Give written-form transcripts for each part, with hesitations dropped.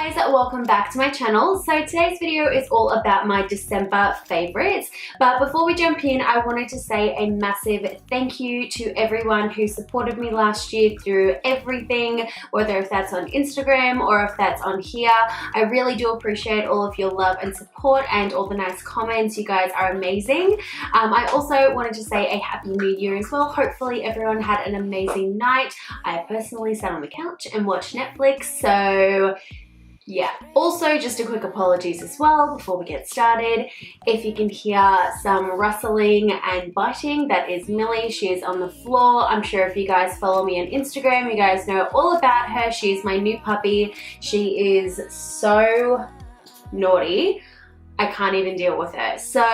Hey guys, welcome back to my channel. So today's video is all about my December favorites, but before we jump in, I wanted to say a massive thank you to everyone who supported me last year through everything, whether if that's on Instagram or if that's on here. I really do appreciate all of your love and support and all the nice comments. You guys are amazing. I also wanted to say a happy new year as well. Hopefully everyone had an amazing night. I personally sat on the couch and watched Netflix, so yeah. Also, just a quick apologies as well before we get started. If you can hear some rustling and biting, that is Millie. She is on the floor. I'm sure if you guys follow me on Instagram, you guys know all about her. She is my new puppy. She is so naughty. I can't even deal with her. So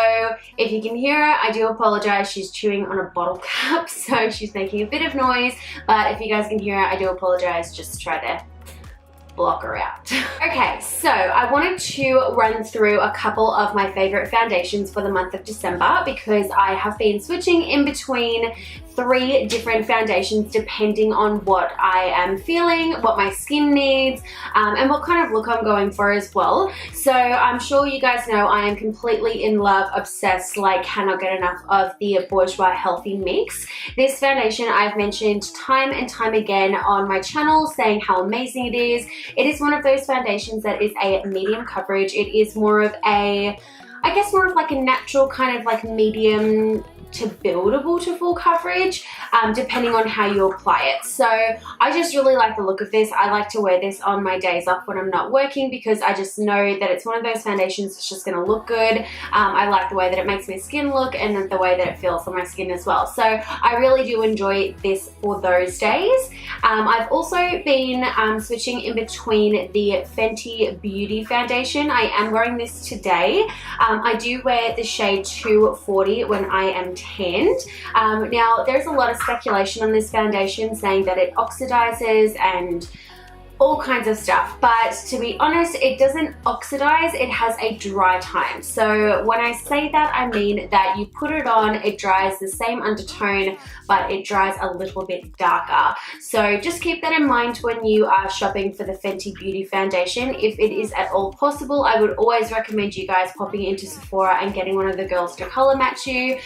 if you can hear her, I do apologize. She's chewing on a bottle cap, so she's making a bit of noise. But if you guys can hear her, I do apologize. Just try to block her out. Okay, so I wanted to run through a couple of my favorite foundations for the month of December because I have been switching in between 3 different foundations depending on what I am feeling, what my skin needs, and what kind of look I'm going for as well. So I'm sure you guys know I am completely in love, obsessed, like cannot get enough of the Bourjois Healthy Mix. This foundation I've mentioned time and time again on my channel, saying how amazing it is. It is one of those foundations that is a medium coverage. It is more of a, I guess more of like a natural kind of like medium to buildable to full coverage, depending on how you apply it. So I just really like the look of this. I like to wear this on my days off when I'm not working because I just know that it's one of those foundations that's just going to look good. I like the way that it makes my skin look and the way that it feels on my skin as well. So I really do enjoy this for those days. I've also been switching in between the Fenty Beauty Foundation. I am wearing this today. I do wear the shade 240 when I am tanned. Now there's a lot of speculation on this foundation saying that it oxidizes and all kinds of stuff, but to be honest, it doesn't oxidize. It has a dry time. So when I say that, I mean that you put it on, it dries the same undertone, but it dries a little bit darker. So just keep that in mind when you are shopping for the Fenty Beauty Foundation. If it is at all possible, I would always recommend you guys popping into Sephora and getting one of the girls to color match you,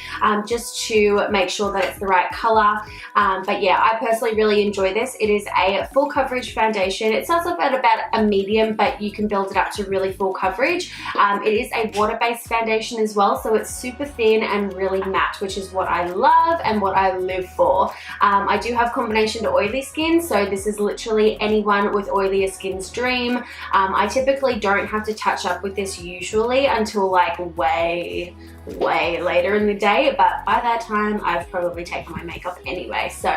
just to make sure that it's the right color. But yeah, I personally really enjoy this. It is a full coverage foundation. It starts off at about a medium, but you can build it up to really full coverage. It is a water-based foundation as well, so it's super thin and really matte, which is what I love and what I live for. I do have combination to oily skin, so this is literally anyone with oilier skin's dream. I typically don't have to touch up with this usually until like way later in the day, but by that time I've probably taken my makeup anyway. So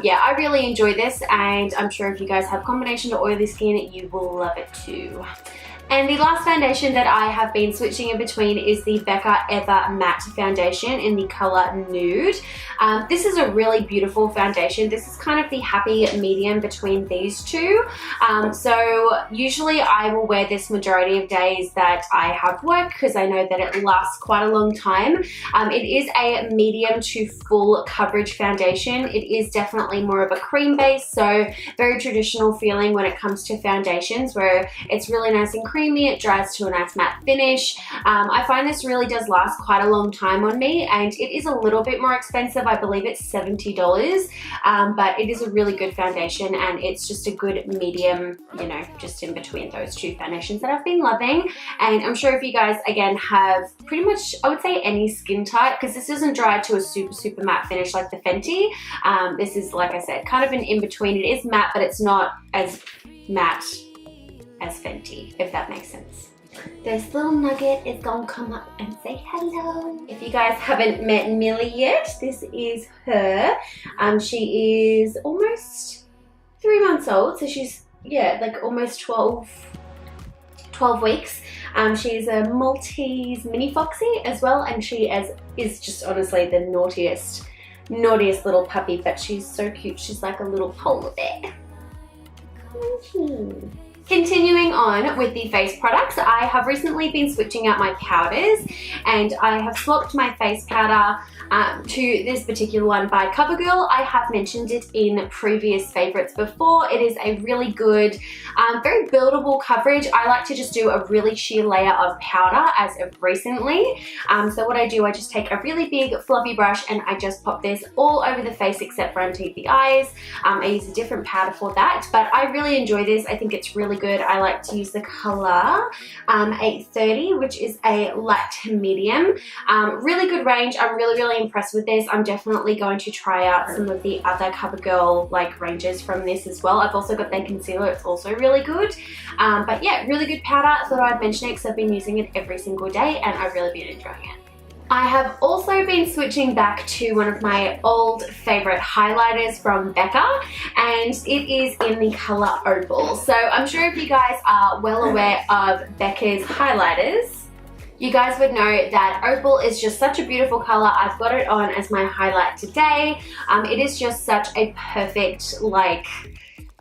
yeah, I really enjoy this, and I'm sure if you guys have combination to oily skin, you will love it too. And the last foundation that I have been switching in between is the BECCA Ever Matte Foundation in the color Nude. This is a really beautiful foundation. This is kind of the happy medium between these two. So usually I will wear this majority of days that I have work because I know that it lasts quite a long time. It is a medium to full coverage foundation. It is definitely more of a cream base, so very traditional feeling when it comes to foundations, where it's really nice and creamy. It dries to a nice matte finish. I find this really does last quite a long time on me, and it is a little bit more expensive. I believe it's $70, but it is a really good foundation, and it's just a good medium, you know, just in between those two foundations that I've been loving. And I'm sure if you guys, again, have pretty much, I would say, any skin type, because this doesn't dry to a super matte finish like the Fenty. This is, like I said, kind of an in-between. It is matte, but it's not as matte as Fenty, if that makes sense. This little nugget is gonna come up and say hello. If you guys haven't met Millie yet, this is her. She is almost 3 months old, so she's, yeah, like almost 12 weeks. She's a Maltese mini foxy as well, and she is just honestly the naughtiest little puppy, but she's so cute. She's like a little polar bear. Continuing on with the face products, I have recently been switching out my powders, and I have swapped my face powder to this particular one by COVERGIRL. I have mentioned it in previous favorites before. It is a really good, very buildable coverage. I like to just do a really sheer layer of powder as of recently. So what I do, I just take a really big fluffy brush and I just pop this all over the face except for underneath the eyes. I use a different powder for that, but I really enjoy this. I think it's really good. I like to use the color 830, which is a light to medium. Really good range. I'm really impressed with this. I'm definitely going to try out some of the other COVERGIRL like ranges from this as well. I've also got their concealer. It's also really good. But yeah, really good powder. I thought I'd mention it because I've been using it every single day and I've really been enjoying it. I have also been switching back to one of my old favorite highlighters from BECCA, and it is in the color Opal. So I'm sure if you guys are well aware of BECCA's highlighters, you guys would know that Opal is just such a beautiful color. I've got it on as my highlight today. It is just such a perfect, like,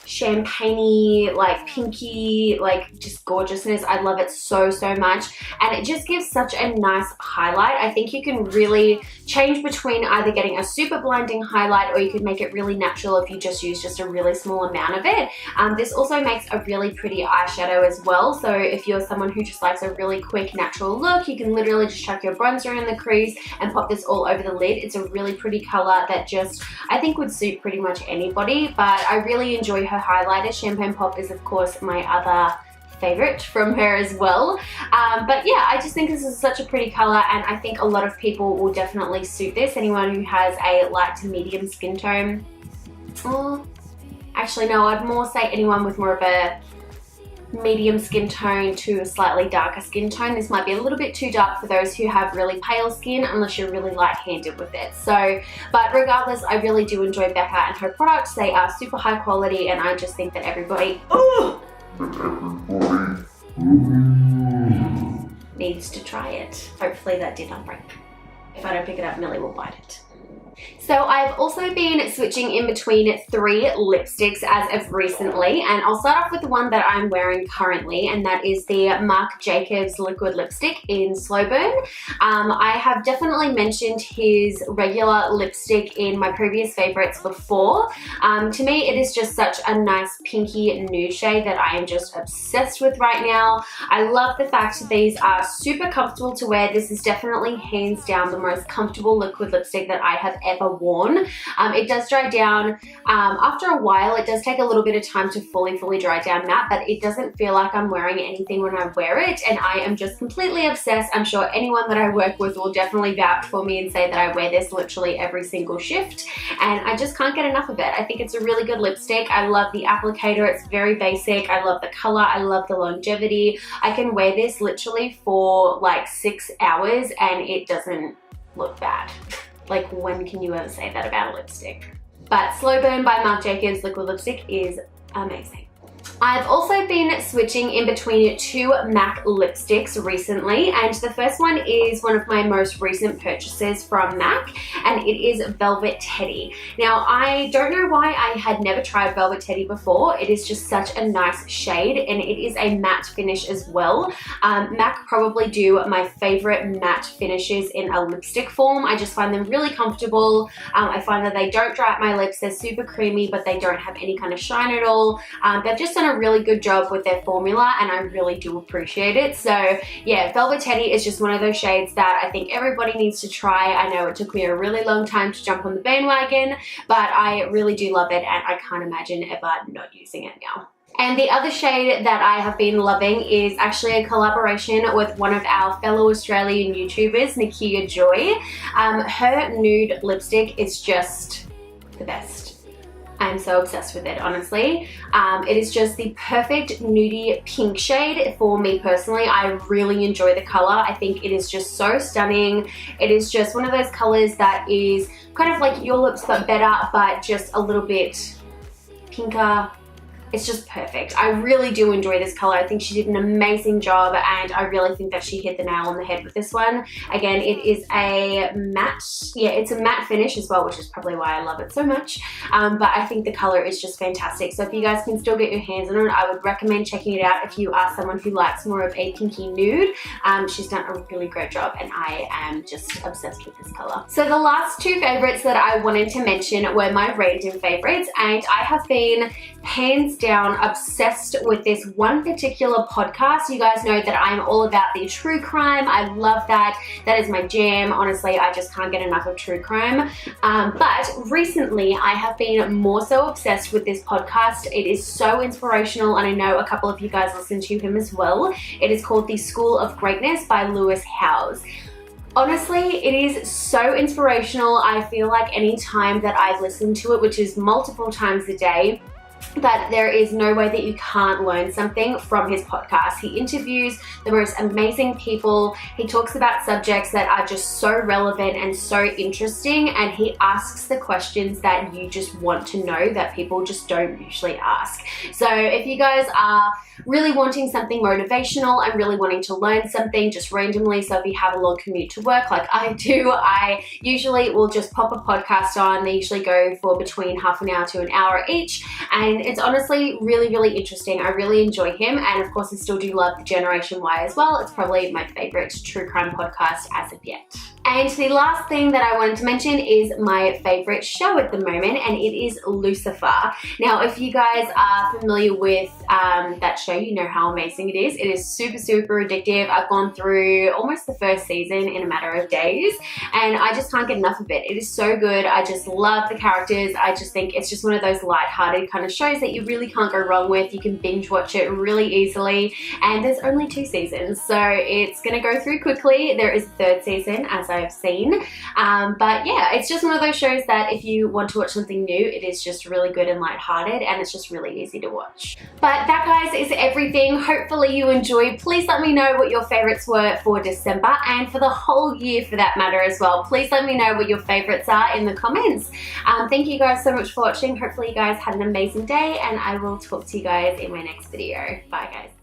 champagne-y, like pinky, like just gorgeousness. I love it so much, and it just gives such a nice highlight. I think you can really change between either getting a super blinding highlight or you could make it really natural if you just use just a really small amount of it. This also makes a really pretty eyeshadow as well, so if you're someone who just likes a really quick natural look, you can literally just chuck your bronzer in the crease and pop this all over the lid. It's a really pretty color that just, I think, would suit pretty much anybody, but I really enjoy her highlighter. Champagne Pop is of course my other favorite from her as well. But yeah, I just think this is such a pretty color, and I think a lot of people will definitely suit this. Anyone who has a light to medium skin tone. Oh, actually no, I'd more say anyone with more of a medium skin tone to a slightly darker skin tone. This might be a little bit too dark for those who have really pale skin unless you're really light-handed with it. So, but regardless, I really do enjoy BECCA and her products. They are super high quality, and I just think that everybody needs to try it. Hopefully that did not break. If I don't pick it up, Millie will bite it. So I've also been switching in between 3 lipsticks as of recently, and I'll start off with the one that I'm wearing currently, and that is the Marc Jacobs liquid lipstick in Slow Burn. I have definitely mentioned his regular lipstick in my previous favorites before. To me, it is just such a nice pinky nude shade that I am just obsessed with right now. I love the fact that these are super comfortable to wear. This is definitely hands down the most comfortable liquid lipstick that I have ever worn. It does dry down after a while. It does take a little bit of time to fully dry down matte, but it doesn't feel like I'm wearing anything when I wear it, and I am just completely obsessed. I'm sure anyone that I work with will definitely vouch for me and say that I wear this literally every single shift, and I just can't get enough of it. I think it's a really good lipstick. I love the applicator. It's very basic. I love the color. I love the longevity. I can wear this literally for like 6 hours and it doesn't look bad. Like, when can you ever say that about a lipstick? But Slow Burn by Marc Jacobs liquid lipstick is amazing. I've also been switching in between 2 MAC lipsticks recently, and the first one is one of my most recent purchases from MAC, and it is Velvet Teddy. Now, I don't know why I had never tried Velvet Teddy before. It is just such a nice shade, and it is a matte finish as well. MAC probably do my favorite matte finishes in a lipstick form. I just find them really comfortable. I find that they don't dry out my lips. They're super creamy, but they don't have any kind of shine at all. They've just done a really good job with their formula, and I really do appreciate it. So yeah, Velvet Teddy is just one of those shades that I think everybody needs to try. I know it took me a really long time to jump on the bandwagon, but I really do love it, and I can't imagine ever not using it now. And the other shade that I have been loving is actually a collaboration with one of our fellow Australian YouTubers, NIKKIA Joy. Her nude lipstick is just the best. I'm so obsessed with it, honestly. It is just the perfect nudie pink shade for me personally. I really enjoy the color. I think it is just so stunning. It is just one of those colors that is kind of like your lips but better, but just a little bit pinker, it's just perfect. I really do enjoy this color. I think she did an amazing job, and I really think that she hit the nail on the head with this one. Again, it is a matte, yeah, it's a matte finish as well, which is probably why I love it so much. But I think the color is just fantastic. So if you guys can still get your hands on it, I would recommend checking it out if you are someone who likes more of a pinky nude. She's done a really great job, and I am just obsessed with this color. So the last two favorites that I wanted to mention were my random favorites, and I have been hands down obsessed with this one particular podcast. You guys know that I'm all about the true crime. I love that. That is my jam. Honestly, I just can't get enough of true crime. But recently I have been more so obsessed with this podcast. It is so inspirational, and I know a couple of you guys listen to him as well. It is called The School of Greatness by Lewis Howes. Honestly, it is so inspirational. I feel like any time that I listen to it, which is multiple times a day, that there is no way that you can't learn something from his podcast. He interviews the most amazing people. He talks about subjects that are just so relevant and so interesting, and he asks the questions that you just want to know that people just don't usually ask. So if you guys are really wanting something motivational and really wanting to learn something just randomly, so if you have a long commute to work like I do, I usually will just pop a podcast on. They usually go for between half an hour to an hour each, and it's honestly really, really interesting. I really enjoy him, and of course I still do love the Generation Y as well. It's probably my favorite true crime podcast as of yet. And the last thing that I wanted to mention is my favorite show at the moment, and it is Lucifer. Now, if you guys are familiar with that show, you know how amazing it is. It is super, super addictive. I've gone through almost the first season in a matter of days, and I just can't get enough of it. It is so good. I just love the characters. I just think it's just one of those light-hearted kind of shows that you really can't go wrong with. You can binge watch it really easily, and there's only 2 seasons, so it's gonna go through quickly. There is a 3rd season, as I've seen, but yeah, it's just one of those shows that if you want to watch something new, it is just really good and lighthearted, and it's just really easy to watch. But that, guys, is everything. Hopefully you enjoyed. Please let me know what your favorites were for December, and for the whole year for that matter as well. Please let me know what your favorites are in the comments. Thank you guys so much for watching. Hopefully you guys had an amazing day, and I will talk to you guys in my next video. Bye, guys.